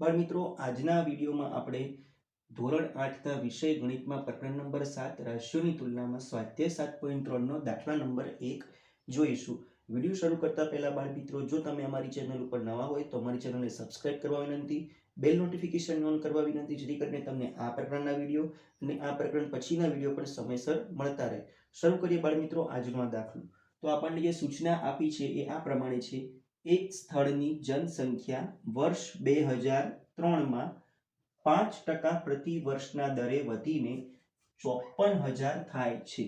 બાળ મિત્રો, આજના વિડીયોમાં આપણે ધોરણ 8 વિષય ગણિતમાં પ્રકરણ નંબર 7 રાશિઓની તુલનામાં સ્વાધ્યાય 7.3 દાખલા નંબર 1 જોઈશું. વિડીયો શરૂ કરતા પહેલા બાળ મિત્રો, જો તમે અમારી ચેનલ ઉપર નવા હોય તો અમારી ચેનલને સબસ્ક્રાઇબ કરવા વિનંતી, બેલ નોટિફિકેશન ઓન કરવા વિનંતી, જેથી કરીને તમને આ પ્રકારના વિડીયો અને આ પ્રકરણ પછીના વિડીયો પણ સમયસર મળતા રહે. શરૂ કરીએ બાળ મિત્રો આજનો આ દાખલો. તો આપણને જે સૂચના આપી છે એ આ પ્રમાણે છે. એક સ્થળની જનસંખ્યા વર્ષ 2003માં 5% પ્રતિ વર્ષના દરે વધીને 54,000 થાય છે.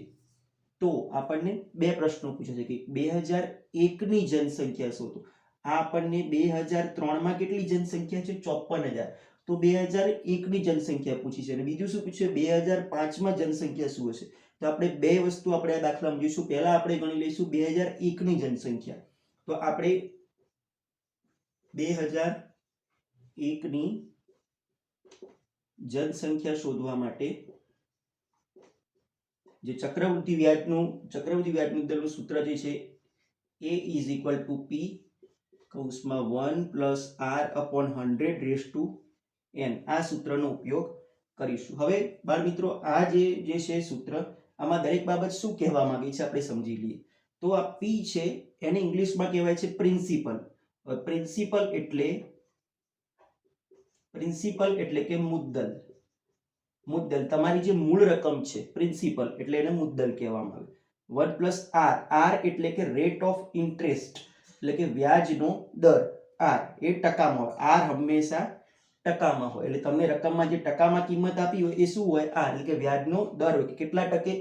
તો આપણને બે પ્રશ્નો પૂછે છે કે 2001ની જનસંખ્યા શોધો. આ આપણને 2003માં કેટલી જનસંખ્યા છે? 54,000. તો 2001ની જનસંખ્યા પૂછી છે. અને બીજું શું પૂછ્યું? 2005માં જનસંખ્યા શું હશે? તો આપણે બે વસ્તુ આપણે આ દાખલામાં જોઈશું. પહેલા આપણે ગણી લઈશું 2001ની જનસંખ્યા. તો આપણે 2001ની જનસંખ્યા શોધવા માટે જે ચક્રવૃદ્ધિ વ્યાજનું દરનું સૂત્ર જે છે A = P કૌંસમાં 1 + R/100n આ સૂત્રનો ઉપયોગ કરીશું. હવે બાળ મિત્રો, આ જે છે સૂત્ર, આમાં દરેક બાબત શું કહેવા માંગે છે આપણે સમજી લઈએ. તો આ P છે એને ઇંગ્લિશમાં કહેવાય છે પ્રિન્સિપલ. પ્રિન્સિપલ એટલે કે મુદ્દલ. તમારી જે મૂળ રકમ છે પ્રિન્સિપલ એટલે એને મુદ્દલ કહેવામાં આવે. 1 + R એટલે કે રેટ ઓફ ઇન્ટરેસ્ટ એટલે કે વ્યાજનો દર. R એ ટકામાં હોય. R હંમેશા ટકામાં હોય. એટલે તમને રકમમાં જે ટકામાં કિંમત આપી હોય એ શું હોય? R એટલે કે વ્યાજનો દર હોય. કેટલા ટકે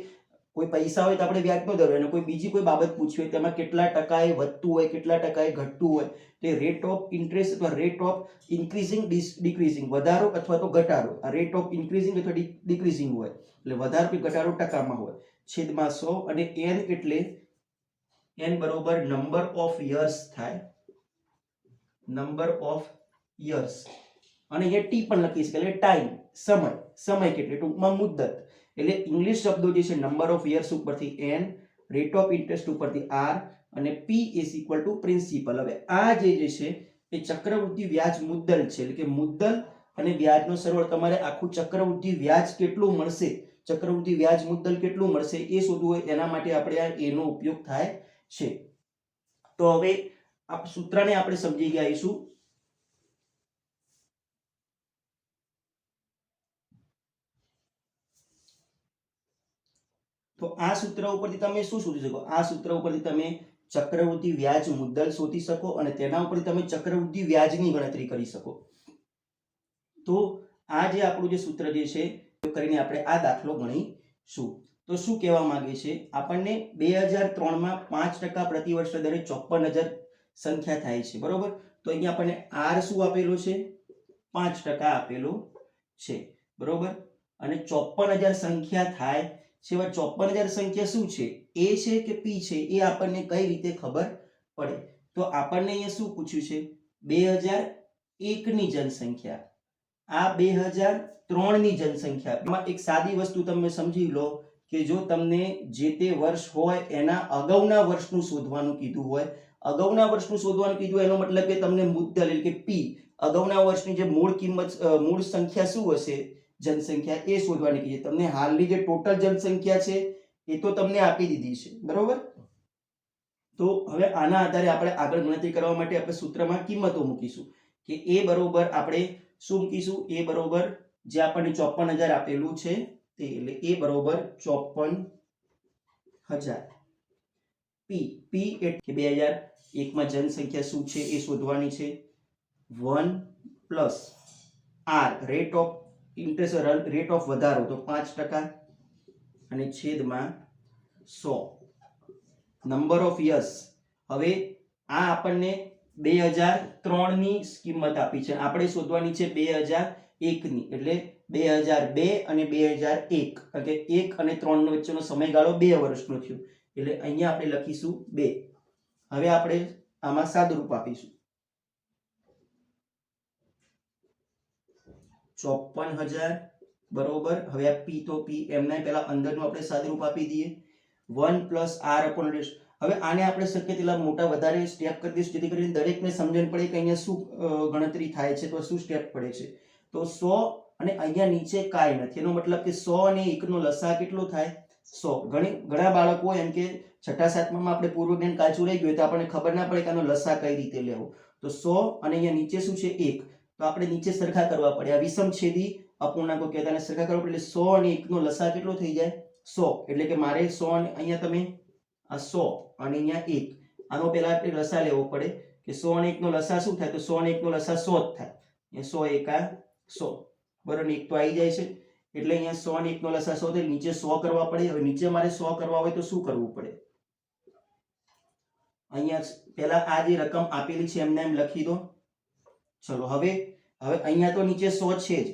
કોઈ પૈસા હોય તો આપણે વ્યાજનો દર હોય, અને કોઈ બીજી કોઈ બાબત પૂછી હોય તેમાં કેટલા ટકાએ વધતું હોય, કેટલા ટકાએ ઘટતું હોય, તે રેટ ઓફ ઇન્ટરેસ્ટ અથવા રેટ ઓફ ઇન્ક્રીઝિંગ ડિક્રીઝિંગ, વધારો અથવા તો ઘટાડો. આ રેટ ઓફ ઇન્ક્રીઝિંગ અથવા ડિક્રીઝિંગ હોય, એટલે વધારો કે ઘટાડો ટકામાં હોય. છેદમાં 100. અને n એટલે n બરોબર નંબર ઓફ યર્સ થાય. Number of years. અને એ t પણ લખી શકાય, એટલે ટાઈમ, સમય કેટલો, ટૂંકમાં મુદ્દત. એટલે ઇંગ્લિશ શબ્દો જે છે નંબર ઓફ યર્સ ઉપરથી n, રેટ ઓફ ઇન્ટરેસ્ટ ઉપરથી r, અને p = પ્રિન્સિપલ. હવે આ જે છે એ ચક્રવૃદ્ધિ વ્યાજ મુદ્દલ છે. એટલે કે મુદ્દલ અને વ્યાજનો સરવાળો. તમારે આખું ચક્રવૃદ્ધિ વ્યાજ કેટલું મળશે, ચક્રવૃદ્ધિ વ્યાજ મુદ્દલ કેટલું મળશે એ શોધવું હોય, એના માટે આપણે આ a નો ઉપયોગ થાય છે. તો હવે આ સૂત્રને આપણે સમજી ગયા આવીશું. તો આ સૂત્ર ઉપરથી તમે શું શોધી શકો? આ સૂત્ર ઉપરથી તમે ચક્રવૃદ્ધિ વ્યાજ મુદ્દલ શોધી શકો અને તેના ઉપરથી તમે ચક્રવૃદ્ધિ વ્યાજની ગણતરી કરી શકો. તો આ જે આપણું જે સૂત્ર જે છે કરીને આપણે આ દાખલો ગણીશું. તો શું કહેવા માંગે છે? આપણને 2003માં 5% પ્રતિ વર્ષના દરે 54,000 સંખ્યા થાય છે, બરોબર? તો અહીંયા આપણને r શું આપેલો છે? 5% આપેલો છે, બરોબર? અને 54,000 સંખ્યા થાય છે. 54,000 સંખ્યા શું છે? a છે કે p છે? એ આપણને કઈ રીતે ખબર પડે? તો આપણને અહીંયા શું પૂછ્યું છે? 2001ની જનસંખ્યા, આ 2003ની જનસંખ્યા. એમાં એક સાદી વસ્તુ તમે સમજી લો કે જો તમને જે તે વર્ષ હોય એના અગાઉના વર્ષનું શોધવાનું કીધું હોય, અગાઉના વર્ષનું શોધવાનું કીધું એનો મતલબ કે તમને મુદ્દલ એટલે કે p, અગાઉના વર્ષની જે મૂળ કિંમત, મૂળ સંખ્યા શું હશે, જનસંખ્યા, એ શોધવાની કીધી. તમને હાલની જે ટોટલ જનસંખ્યા છે એ તો તમને આપી દીધી છે, બરોબર? તો હવે આના આધારે આપણે આગળ ગણતરી કરવા માટે આપણે સૂત્રમાં કિંમતો મૂકીશું કે a બરોબર આપણે શું મૂકીશું? a બરોબર જે આપણને 54,000 આપેલું છે તે, એટલે a બરોબર 54,000. p એટલે 2001માં જનસંખ્યા શું છે એ શોધવાની છે. 1 + r rate of interest, rate of વધારો, તો 5%, અને છેદમાં 100 નંબર ઓફ યર્સ. હવે આ આપણને 2003ની કિંમત આપી છે, આપણે શોધવાની છે 2001ની. એટલે 2002 અને 2001, કારણ કે 1 અને 3 નો વચ્ચેનો સમયગાળો 2 વર્ષનો થયો, એટલે અહીંયા આપણે લખીશું 2. હવે આપણે આમાં સાદુરૂપ આપીશું. 54,000 બરોબર. હવે આ p તો p, એમના પહેલા અંદરનું આપણે સાદુરૂપ આપી દઈએ. 1 + r/100. હવે આને આપણે શક્ય તેટલા મોટા વધારે સ્ટેપ કરી દઈશું જેથી કરીને દરેકને સમજણ પડે કે અહીંયા શું ગણતરી થાય છે તો શું સ્ટેપ પડે છે. તો 100 અને અહીંયા નીચે કાંઈ નથી, એનો મતલબ કે 100 અને 1 નો લસા કેટલો થાય 100. ઘણા બાળકો એમ કે છઠ્ઠા સાતમામાં આપણે પૂર્વ જ્ઞાન કાચું રહી ગયું તો આપણને ખબર ના પડે કે આનો લસા કઈ રીતે લેવો. તો 100 અને અહીંયા નીચે શું છે 1, તો આપણે નીચે સરખા કરવા પડે. આ વિષમછેદી અપૂર્ણાંકો કહેતા અને સરખા કરવા પડે એટલે 100 અને 1 નો લસા કેટલો થઈ જાય 100. એટલે કે મારે 100 અને અહીંયા તમે આ 100 અને અહીંયા 1, આનો પહેલા આપણે લસા લેવો પડે કે 100 અને 1 નો લસા શું થાય, તો 100 અને 1 નો લસા 100 જ થાય. 100 એકા 100 બરાબર, 1 તો આવી જાય છે એટલે અહીંયા 100 અને 1 નો લસા 100 થાય, નીચે 100 કરવા પડે. હવે નીચે મારે 100 કરવા હોય તો શું કરવું પડે, અહીંયા પહેલા આ જે રકમ આપેલી છે એમને એમ લખી દો. ચલો હવે અહીંયા તો નીચે 100 છે જ,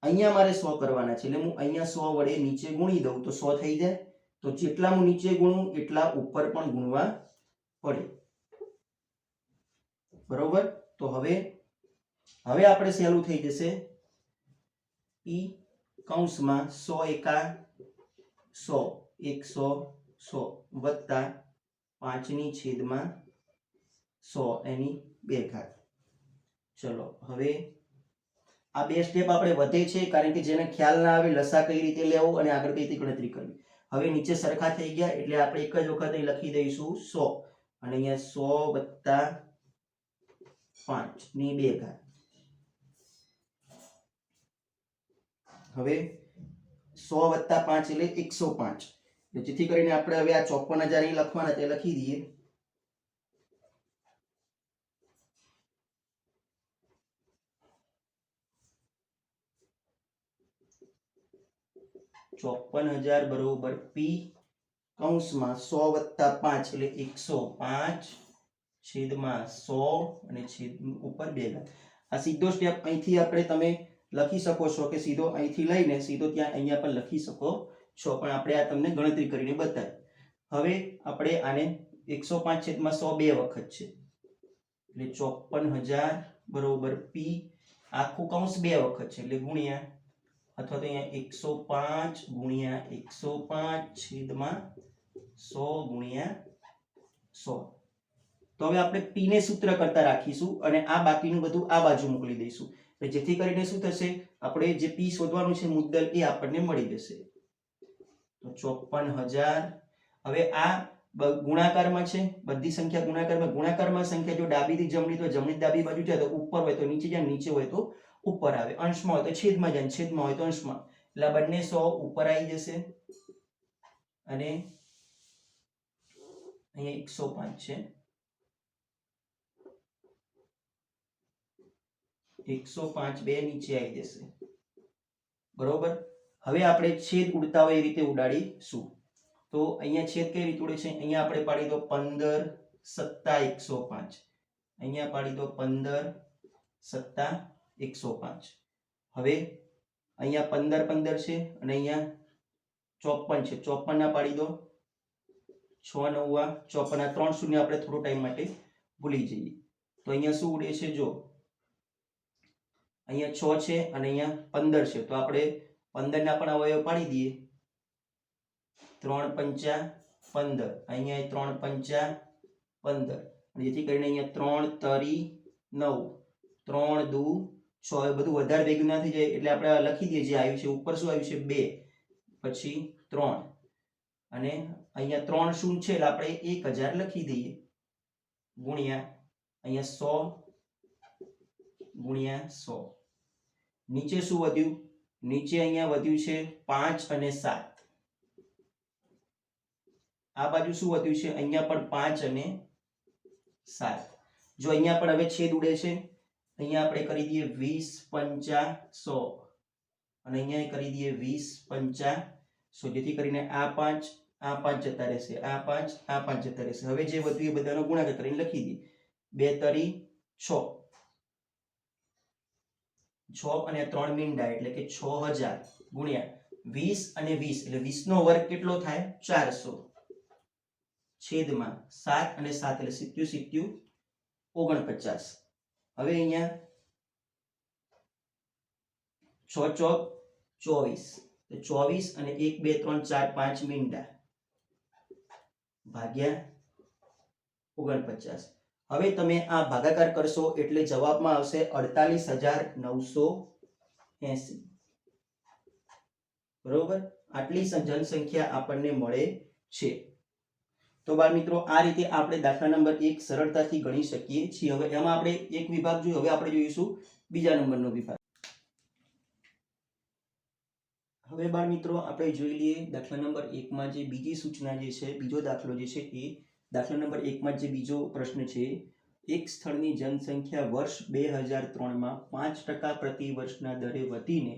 અહીંયા મારે 100 કરવાના છે એટલે હું અહીંયા 100 વડે નીચે ગુણી દઉં તો 100 થઈ જાય. તો જેટલા હું નીચે ગુણું એટલા ઉપર પણ ગુણવા પડે. બરોબર, તો હવે આપણે સહેલું થઈ જશે. ઈ કૌંસમાં 100 એકા 100, 100 100 વત્તા 5/100 એની 2 ઘાત. ચલો હવે આ બે સ્ટેપ આપણે વધે છે કારણ કે જેને ખ્યાલ ના આવે લસા કઈ રીતે લેવો અને આગળ કઈ રીતે ગણતરી કરવી. હવે નીચે સરખા થઈ ગયા એટલે આપણે એક જ વખત અહીં લખી દઈશું 100 અને અહીંયા 100 વત્તા 5 ની 2 ઘાત. હવે 100 વત્તા 5 એટલે 105, જેથી કરીને આપણે હવે આ 54,000 અહીં લખવાના તે લખી દઈએ. $54,000 બરોબર પી કૌંસમાં 100 વત્તા 5 એટલે 105 છેદમાં 100 અને છેદ ઉપર 2 ઘાત. આ સીધો સ્ટેપ અહીંથી આપણે તમે લખી શકો છો કે સીધો અહીંથી લઈને સીધો ત્યાં અહીંયા પણ લખી શકો છો, પણ આપણે આ તમને ગણતરી કરીને બતાવી. હવે આપણે આને 105 છેદમાં 100 બે વખત છે એટલે 54,000 બરોબર પી આખું કૌંસ બે વખત છે એટલે ગુણ્યા, અથવા તો અહીંયા 105 ગુણ્યા 105 છેદમાં 100 ગુણ્યા 100. તો હવે આપણે p ને સૂત્ર કરતા રાખીશું અને આ બાકીનું બધું આ બાજુ મોકલી દઈશું, જેથી કરીને શું થશે, આપણે જે p શોધવાનું છે મુદ્દલ એ આપણને મળી જશે. તો 54,000. હવે આ ગુણાકારમાં છે, બધી સંખ્યા ગુણાકારમાં સંખ્યા જો ડાબીથી જમણી તો જમણી ડાબી બાજુ જાય તો ઉપર હોય તો નીચે જાય, નીચે હોય તો ઉપર આવે, અંશમાં હોય તો છેદમાં જાય, છેદમાં હોય તો અંશમાં, એટલે બંને 100 ઉપર આવી જશે અને અહીંયા 105 છે, 105 બે નીચે આવી જશે. બરોબર, હવે આપણે છેદ ઉડતા હોય એ રીતે ઉડાડીશું. તો અહીંયા છેદ કઈ રીતે ઉડે છે, અહીંયા આપણે પાડી દો 15 સત્તા 105, અહીંયા પાડી દો 15 સત્તા 105. હવે અહીંયા 15 15 છે અને અહીંયા 54 છે, 54 ના પાડી દો 6 9 54, આ 3 શૂન્ય આપણે થોડો ટાઈમ માટે ભૂલી જઈએ. તો અહીંયા શું ઉડે છે, જો અહીંયા 6 છે અને અહીંયા 15 છે, તો આપણે 15 ના પણ અવયવ પાડી દઈએ. 3 5 15, અહીંયા 3 5 15, જેથી કરીને અહીંયા 3 તરી 9, 3 દુ 6, એ બધું વધારે ભેગું ના થઈ જાય એટલે આપણે લખી દઈએ જે આવ્યું છે ઉપર શું આવ્યું છે 2, પછી 3 અને અહીંયા 3 શૂન્ય છે એટલે આપણે 1000 લખી દઈએ ગુણ્યા અહીંયા 100 ગુણ્યા 100. નીચે શું વધ્યું, નીચે અહીંયા વધ્યું છે 5 અને 7. આ બાજુ શું વધ્યું છે, અહીંયા પણ 5 અને 7. જો અહીંયા પણ હવે છેદ ઉડે છે, અહીંયા આપણે કરી દઈએ 20 5 100 અને અહીંયા કરી દઈએ 20 5 100, જેથી કરીને આ 5 જતા રહેશે, આ 5 જતા રહેશે. હવે જે વધ્યું એ બધાનો ગુણાકાર કરીને લખી દઈએ. 2 તરી 6, 6 અને 3 મીંડા એટલે કે 6000 ગુણ્યા 20 અને 20 એટલે 20 નો વર્ગ કેટલો થાય 400 છેદમાં 7 અને 7 એટલે 70 49. હવે અહીંયા 6 ચોક 24, 24 અને 1 2 3 4 5 મીંડા ભાગ્યા 49. હવે તમે આ ભાગાકાર કરશો એટલે જવાબમાં આવશે 48,980. બરોબર, આટલી જનસંખ્યા આપણને મળે છે. તો બાળ મિત્રો, આ રીતે આપણે દાખલા નંબર 1 સરળતાથી ગણી શકીએ છીએ. હવે એમાં આપણે એક વિભાગ જોયો, હવે આપણે જોઈશું બીજા નંબરનો વિભાગ. હવે બાળ મિત્રો, આપણે જોઈ લઈએ દાખલા નંબર 1 માં જે બીજી સૂચના જે છે, બીજો દાખલો જે છે, એ દાખલા નંબર 1 માં જે બીજો પ્રશ્ન છે, એક સ્થળની જનસંખ્યા વર્ષ 2003 માં 5% પ્રતિ વર્ષના દરે વધીને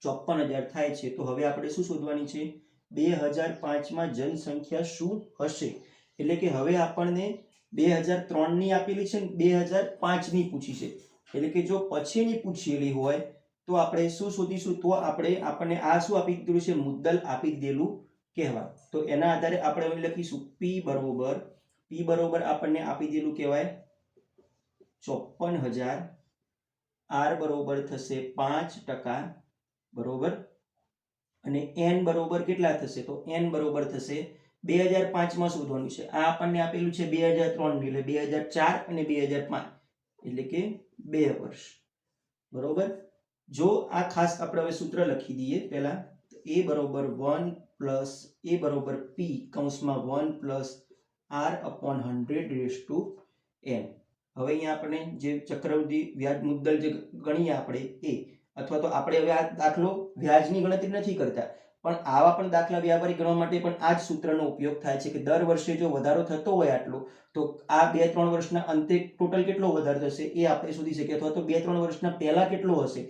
54,000 થાય છે. તો હવે આપણે શું શોધવાની છે? 2005 માં જનસંખ્યા શું હશે? એટલે કે હવે આપણને 2003 ની આપેલી છે ને 2005 ની પૂછી છે. એટલે કે જો પછીની પૂછેલી હોય તો આપણે શું શોધીશું? તો આપણને આ શું આપી દીધું છે? મુદ્દલ આપી દીધેલું કહેવાય. તો એના આધારે આપણે અહીં લખીશું p બરોબર આપણને આપી દીધેલું કહેવાય 54,000. r બરોબર થશે 5%. બરોબર, અને n બરોબર કેટલા થશે? તો n બરોબર થશે 2005 માં શોધવાનું છે. આ આપણને આપેલું છે 2003 ની, એટલે 2004 અને 2005 એટલે કે 2 વર્ષ. બરોબર, જો આ ખાસ આપણે હવે સૂત્ર લખી દઈએ પહેલા. a બરોબર 1 પ્લસ a બરોબર p કૌંસમાં 1 plus r upon 100 raise to n. હવે અહીંયા આપણે જે ચક્રવૃદ્ધિ વ્યાજ મુદ્દલ જે ગણીએ આપણે એ, અથવા તો આપણે હવે આ દાખલો વ્યાજની ગણતરી નથી કરતા, પણ આવા પણ દાખલા વ્યાપારી ગણવા માટે પણ આ જ સૂત્રનો ઉપયોગ થાય છે કે દર વર્ષે જો વધારો થતો હોય આટલો, તો આ 2-3 વર્ષના અંતે ટોટલ કેટલો વધારો થશે એ આપણે શોધી શકીએ, અથવા તો 2-3 વર્ષના પહેલા કેટલો હશે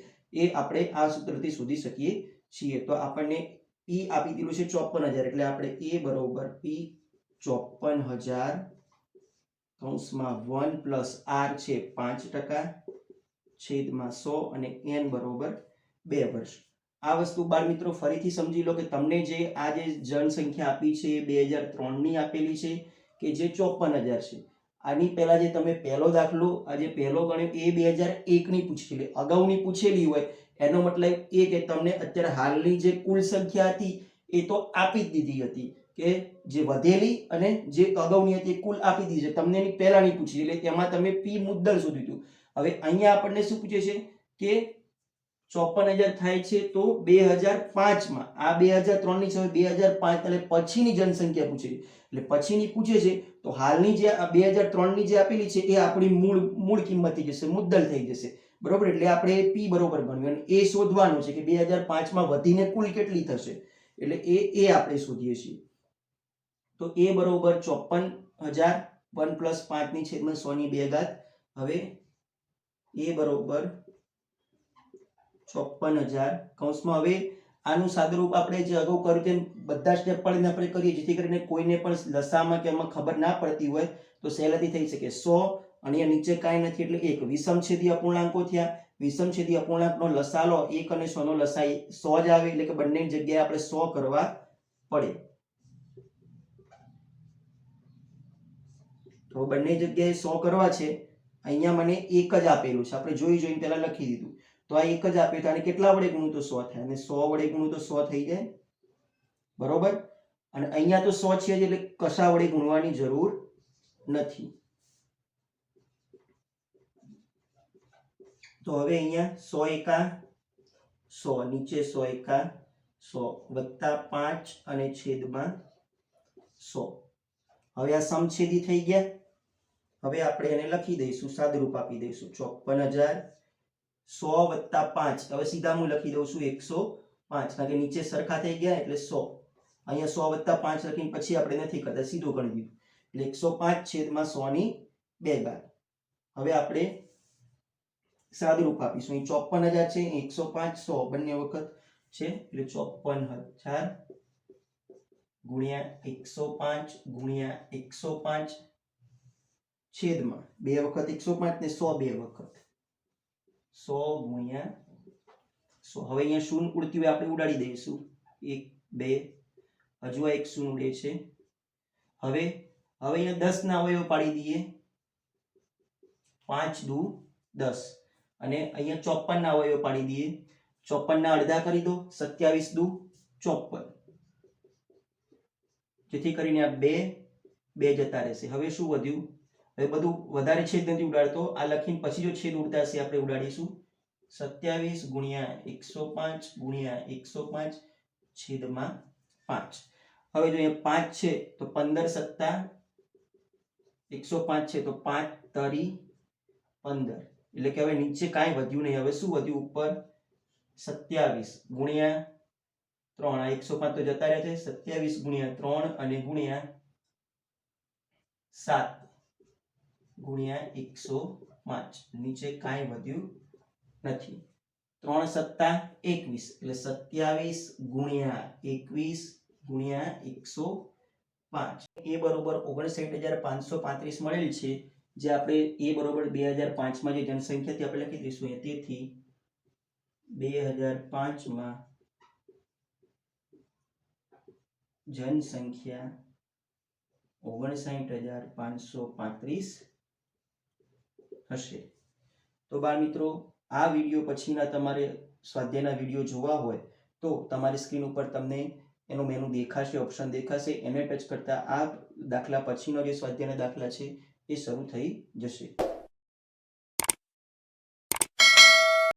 એ આપણે આ સૂત્રથી શોધી શકીએ છીએ. તો આપણને p આપી દીધું છે 54,000, એટલે આપણે a બરોબર p 54,000 કૌંસમાં 1 પ્લસ r છે 5% છેદમાં 100 અને n બરોબર 2 વર્ષ. આ વસ્તુ બાળ મિત્રો ફરીથી સમજી લો કે તમને જે આ જે જનસંખ્યા આપી છે એ 2003 ની આપેલી છે કે જે 54,000 છે. આની પહેલા જે તમે પહેલો દાખલો આજે પહેલો ગણ્યો એ 2001 ની પૂછેલી, અગાઉની પૂછેલી હોય એનો મતલબ એ કે તમને અત્યારે હાલની જે કુલ સંખ્યા હતી એ તો આપી જ દીધી હતી, કે જે વધેલી અને જે અગાઉની હતી એ કુલ આપી દીધી છે, તમને એની પહેલાની પૂછી, એટલે તેમાં તમે p મુદ્દલ શોધ્યું હતું. હવે અહીંયા આપણને શું પૂછે છે કે 54,000 થાય છે તો 2005 માં, આ 2003 ની છે, 2005 એટલે પછીની જનસંખ્યા પૂછે છે. એટલે પછીની પૂછે છે તો હાલની જે 2003 ની જે આપેલી છે એ આપણી મૂળ કિંમત થઈ જશે, મુદ્દલ થઈ જશે. બરોબર, એટલે આપણે p બરોબર ગણ્યું અને એ શોધવાનું છે કે 2005 માં વધીને કુલ કેટલી થશે, એટલે એ આપણે શોધીએ છીએ. તો a બરોબર 54,000 1 પ્લસ 5 ની છેદમાં 100 ની 2 ઘાત. હવે a બરોબર 54,000 કૌંસમાં, હવે આનું સાદુરૂપ આપણે જે અગાઉ કર્યું તેમ બધા સ્ટેપ પાડીને આપણે કરીએ, જેથી કરીને કોઈને પણ લસામાં કે એમાં ખબર ના પડતી હોય તો સહેલાથી થઈ શકે. 100 અને અહીંયા નીચે કાંઈ નથી એટલે 1 વિષમછેદી અપૂર્ણાંકો થયા. વિષમછેદી અપૂર્ણાંકનો લસા લો, 1 અને 100 નો લસા 100 જ આવે, એટલે કે બંનેની જગ્યાએ આપણે 100 કરવા પડે. તો બંને જગ્યાએ 100 કરવા છે. અહીંયા મને 1 જ આપેલું છે, આપણે જોઈને પહેલા લખી દીધું. તો આ 1 જ આપ્યું, તો આને કેટલા વડે ગુણું તો 100 થાય, અને 100 વડે ગુણું તો 100 થઈ જાય. બરોબર, અને અહીંયા તો 100 છે એટલે કશા વડે ગુણવાની જરૂર નથી. તો હવે અહીંયા 100 એકા 100, નીચે 100 એકા 100 વત્તા 5 અને છેદમાં 100. હવે આ સમછેદી થઈ ગયા. હવે આપણે એને લખી દઈશું, સાદુરૂપ આપી દઈશું 54,000 100 વત્તા 5. હવે સીધા હું લખી દઉં છું 105, કારણ કે નીચે સરખા થઈ ગયા એટલે 100. અહીંયા 100 વત્તા 5 લખીને પછી આપણે નથી કરતા, સીધું ગણી દીધું, એટલે 105 છેદમાં 100 ની 2 ઘાત. હવે આપણે સાદુરૂપ આપીશું, અહીં 54,000 છે, 105 100 બંને વખત છે, એટલે 54,000 ગુણ્યા 105 ગુણ્યા 105 છેદમાં 2 વખત 105 ને 100 2 વખત 100 ગુણ્યા 100. હવે અહીંયા શૂન્ય ઉડતી હોય આપણે ઉડાડી દઈશું, 1 2, હજુ આ એક શૂન્ય ઉડે છે. હવે અહીંયા 10 ના અવયવ પાડી દઈએ, 5 દુ 10, અને અહીંયા 54 ના અવયવ પાડી દઈએ, 54 ના અડધા કરી દો, 27 દુ 54, જેથી કરીને આ 2 2 જતા રહેશે. હવે શું વધ્યું? હવે બધું વધારે છેદ નથી ઉડાડતો, આ લખીને પછી જો છેદ ઉડતા હશે આપણે ઉડાડીશું 27 ગુણ્યા 105 ગુણ્યા 105 છેદમાં 5. હવે જો અહીંયા 5 છે તો 15 સત્તા 105 છે તો 5 તરી 15, એટલે કે હવે નીચે કાંઈ વધ્યું નહીં. હવે શું વધ્યું? ઉપર 27 ગુણ્યા 3, આ 105 તો જતા રહ્યા છે, 27 ગુણ્યા 3 અને ગુણ્યા 7 ગુણ્યા 105, નીચે કાંઈ વધ્યું નથી. 3 સત્તા 21 એટલે 27 ગુણ્યા 21 ગુણ્યા 105. એ બરોબર 59,535 મળેલ છે, જે આપણે એ બરોબર 2005 માં જે જનસંખ્યા હતી આપણે લખી દઈશું. તેથી 2005 માં જનસંખ્યા 59,535 હશે. તો બાળ મિત્રો, આ વિડીયો પછીના તમારે સ્વાધ્યાયના વિડીયો જોવા હોય તો તમારી સ્ક્રીન ઉપર તમને એનો મેનુ દેખાશે, ઓપ્શન દેખાશે, એને ટચ કરતા આ દાખલા પછીનો જે સ્વાધ્યાયના દાખલા છે એ શરૂ થઈ જશે.